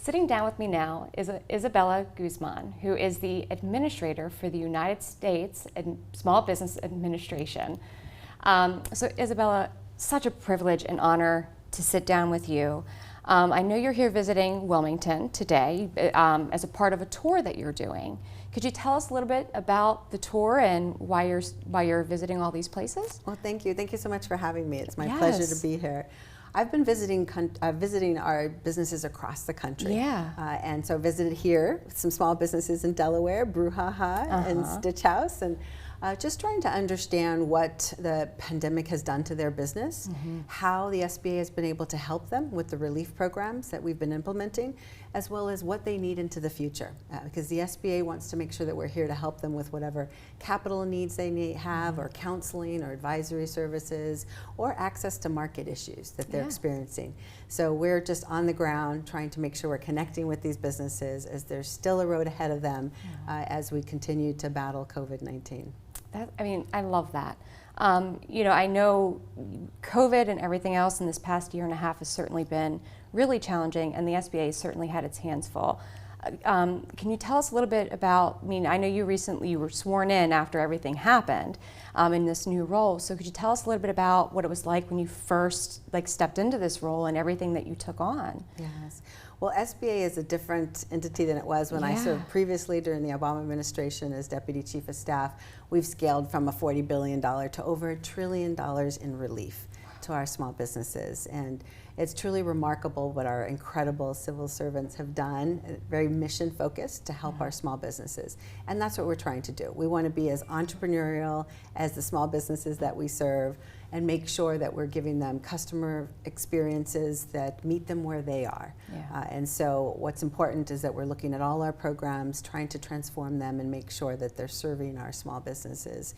Sitting down with me now is Isabella Guzman, who is the administrator for the United States Small Business Administration. So Isabella, such a privilege and honor to sit down with you. I know you're here visiting Wilmington today as a part of a tour that you're doing. Could you tell us a little bit about the tour and why you're visiting all these places? Well, thank you. Thank you so much for having me. It's my pleasure to be here. I've been visiting our businesses across the country. Yeah. And so visited here with some small businesses in Delaware, Brouhaha and Stitch House, and just trying to understand what the pandemic has done to their business, how the SBA has been able to help them with the relief programs that we've been implementing, as well as what they need into the future. Because the SBA wants to make sure that we're here to help them with whatever capital needs they have, or counseling, or advisory services, or access to market issues that they're experiencing. So we're just on the ground trying to make sure we're connecting with these businesses as there's still a road ahead of them as we continue to battle COVID-19. I love that. I know COVID and everything else in this past year and a half has certainly been really challenging, and the SBA has certainly had its hands full. Can you tell us a little bit about, I know you were sworn in after everything happened in this new role, so could you tell us a little bit about what it was like when you first stepped into this role and everything that you took on? Yes. Well, SBA is a different entity than it was when I served previously during the Obama administration as Deputy Chief of Staff. We've scaled from a $40 billion to over $1 trillion in relief to our small businesses. And it's truly remarkable what our incredible civil servants have done, very mission focused to help our small businesses. And that's what we're trying to do. We want to be as entrepreneurial as the small businesses that we serve and make sure that we're giving them customer experiences that meet them where they are. And so what's important is that we're looking at all our programs, trying to transform them and make sure that they're serving our small businesses.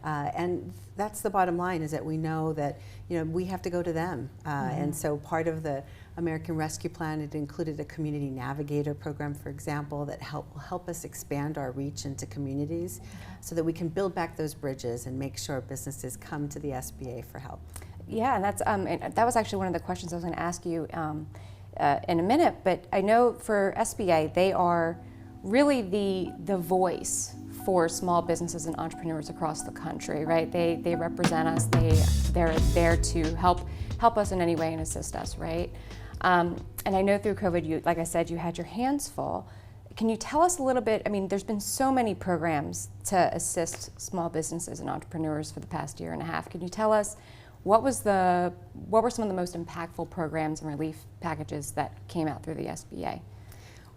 And that's the bottom line, is that we know that we have to go to them. And so part of the American Rescue Plan, it included a community navigator program, for example, that will help us expand our reach into communities so that we can build back those bridges and make sure businesses come to the SBA for help. Yeah, and that was actually one of the questions I was going to ask you in a minute, but I know for SBA, they are really the voice for small businesses and entrepreneurs across the country, right? They represent us. They're there to help us in any way and assist us, right? And I know through COVID, like I said, you had your hands full. Can you tell us a little bit? There's been so many programs to assist small businesses and entrepreneurs for the past year and a half. Can you tell us what were some of the most impactful programs and relief packages that came out through the SBA?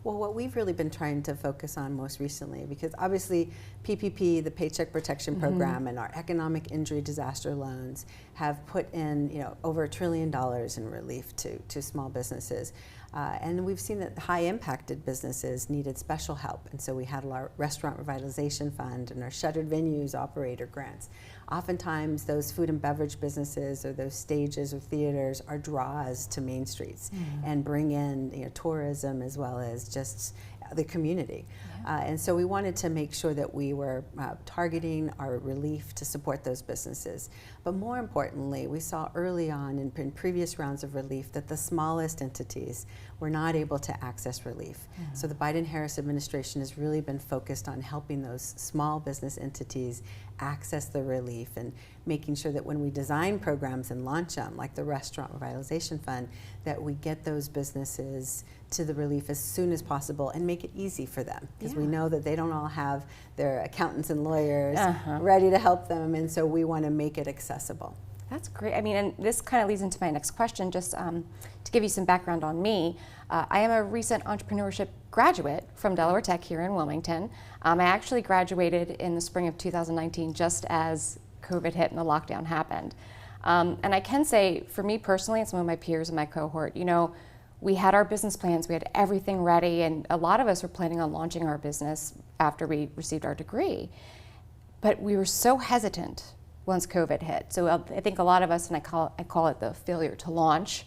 Well, what we've really been trying to focus on most recently, because obviously PPP, the Paycheck Protection Program, and our economic injury disaster loans have put in over $1 trillion in relief to small businesses. And we've seen that high impacted businesses needed special help. And so we had our Restaurant Revitalization Fund and our Shuttered Venues Operator Grants. Oftentimes those food and beverage businesses or those stages or theaters are draws to Main Streets and bring in tourism as well as just the community. And so we wanted to make sure that we were targeting our relief to support those businesses. But more importantly, we saw early on in previous rounds of relief that the smallest entities were not able to access relief. So the Biden-Harris administration has really been focused on helping those small business entities access the relief and making sure that when we design programs and launch them, like the Restaurant Revitalization Fund, that we get those businesses to the relief as soon as possible and make it easy for them, because we know that they don't all have their accountants and lawyers ready to help them, and so we want to make it accessible. That's great. And this kind of leads into my next question, just to give you some background on me. I am a recent entrepreneurship graduate from Delaware Tech here in Wilmington. I actually graduated in the spring of 2019, just as COVID hit and the lockdown happened. And I can say, for me personally and some of my peers in my cohort, we had our business plans, we had everything ready, and a lot of us were planning on launching our business after we received our degree. But we were so hesitant once COVID hit. So I think a lot of us, and I call it the failure to launch,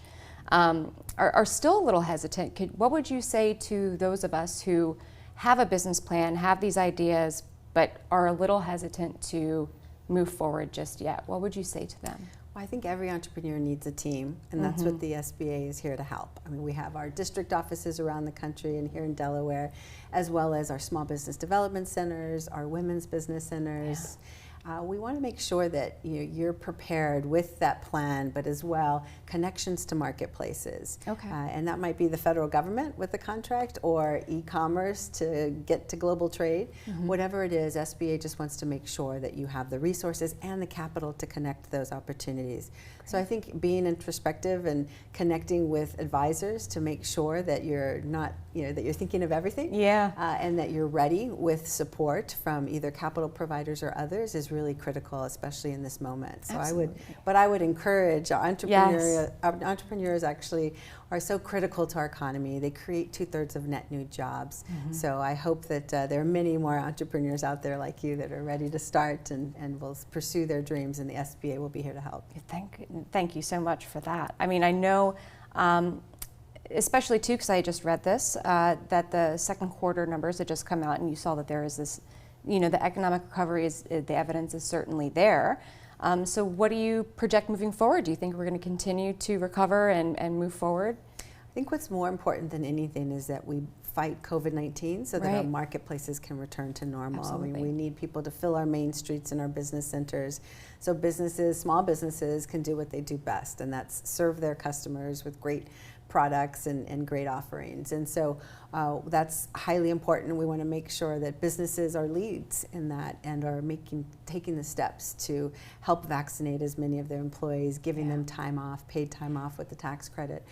are still a little hesitant. What would you say to those of us who have a business plan, have these ideas, but are a little hesitant to move forward just yet? What would you say to them? I think every entrepreneur needs a team, and that's what the SBA is here to help. I mean, we have our district offices around the country and here in Delaware, as well as our small business development centers, our women's business centers. We want to make sure that you're prepared with that plan, but as well connections to marketplaces. Okay. And that might be the federal government with the contract or e-commerce to get to global trade. Whatever it is, SBA just wants to make sure that you have the resources and the capital to connect those opportunities. Great. So I think being introspective and connecting with advisors to make sure that you're not, that you're thinking of everything. Yeah. And that you're ready with support from either capital providers or others is really critical, especially in this moment. So Absolutely. I would encourage entrepreneurs actually are so critical to our economy. They create 2/3 of net new jobs. So I hope that there are many more entrepreneurs out there like you that are ready to start and will pursue their dreams, and the SBA will be here to help. Thank you so much for that. I mean, I know, especially too, because I just read this, that the second quarter numbers had just come out, and you saw that there is this, the economic recovery the evidence is certainly there. So what do you project moving forward? Do you think we're going to continue to recover and move forward? I think what's more important than anything is that we fight COVID-19 so that our marketplaces can return to normal. Absolutely. I mean, we need people to fill our main streets and our business centers so businesses, small businesses, can do what they do best, and that's serve their customers with great products and great offerings. And so that's highly important. We want to make sure that businesses are leads in that and are taking the steps to help vaccinate as many of their employees, giving them time off, paid time off with the tax credit.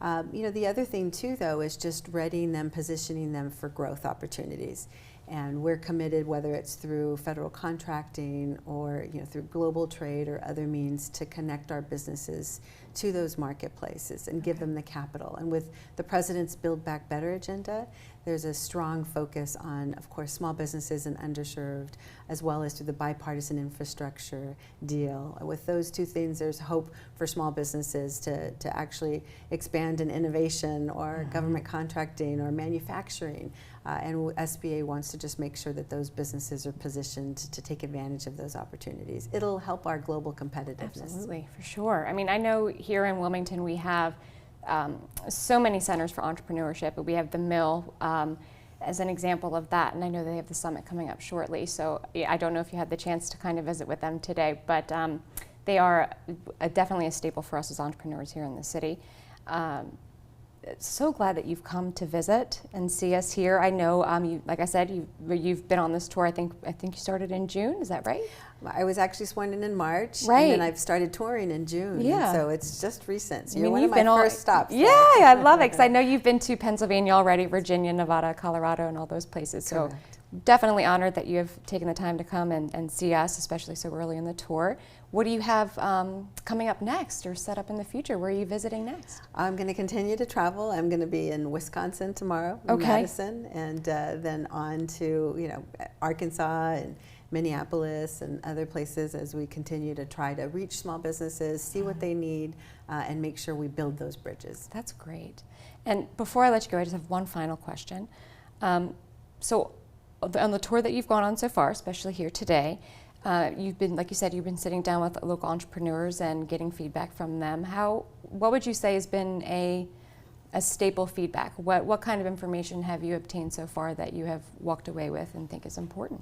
The other thing too, though, is just readying them, positioning them for growth opportunities. And we're committed, whether it's through federal contracting or through global trade or other means, to connect our businesses to those marketplaces and give them the capital. And with the President's Build Back Better agenda, there's a strong focus on, of course, small businesses and underserved, as well as through the bipartisan infrastructure deal. With those two things, there's hope for small businesses to actually expand in innovation or government contracting or manufacturing. And SBA wants to just make sure that those businesses are positioned to take advantage of those opportunities. It'll help our global competitiveness. Absolutely, for sure. I mean, I know here in Wilmington we have so many centers for entrepreneurship, but we have the Mill as an example of that, and I know they have the summit coming up shortly, so I don't know if you had the chance to kind of visit with them today, but they are definitely a staple for us as entrepreneurs here in the city. So glad that you've come to visit and see us here. I know, like I said, you've been on this tour. I think you started in June. Is that right? I was actually sworn in March, right? And then I've started touring in June. Yeah. So it's just recent. So you're one of my first stops. Yeah, I love it because I know you've been to Pennsylvania already, Virginia, Nevada, Colorado, and all those places. Correct. So definitely honored that you have taken the time to come and see us, especially so early in the tour. What do you have coming up next or set up in the future? Where are you visiting next? I'm going to continue to travel. I'm going to be in Wisconsin tomorrow, in Madison, and then on to Arkansas and Minneapolis and other places as we continue to try to reach small businesses, see what they need, and make sure we build those bridges. That's great. And before I let you go, I just have one final question. So on the tour that you've gone on so far, especially here today, you've been, like you said, you've been sitting down with local entrepreneurs and getting feedback from them. What would you say has been a staple feedback? What kind of information have you obtained so far that you have walked away with and think is important?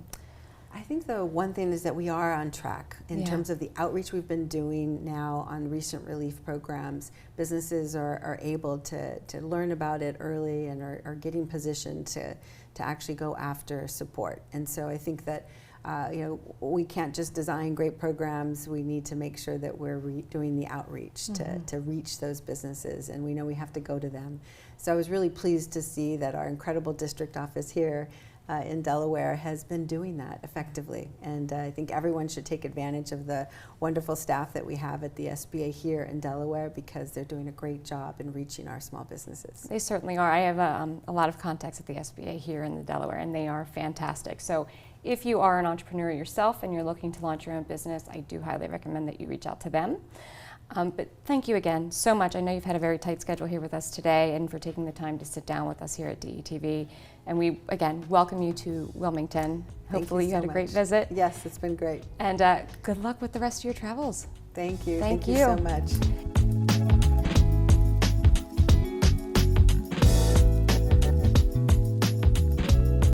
I think the one thing is that we are on track in terms of the outreach we've been doing now on recent relief programs. Businesses are able to learn about it early and are getting positioned to actually go after support. And so I think that we can't just design great programs. We need to make sure that we're doing the outreach to reach those businesses, and we know we have to go to them. So I was really pleased to see that our incredible district office here in Delaware has been doing that effectively, and I think everyone should take advantage of the wonderful staff that we have at the SBA here in Delaware, because they're doing a great job in reaching our small businesses. They certainly are. I have a lot of contacts at the SBA here in the Delaware, and they are fantastic. So if you are an entrepreneur yourself and you're looking to launch your own business, I do highly recommend that you reach out to them. But thank you again so much. I know you've had a very tight schedule here with us today, and for taking the time to sit down with us here at DETV. And we, again, welcome you to Wilmington. Hopefully you had a great visit. Yes, it's been great. And good luck with the rest of your travels. Thank you. Thank you you. so much.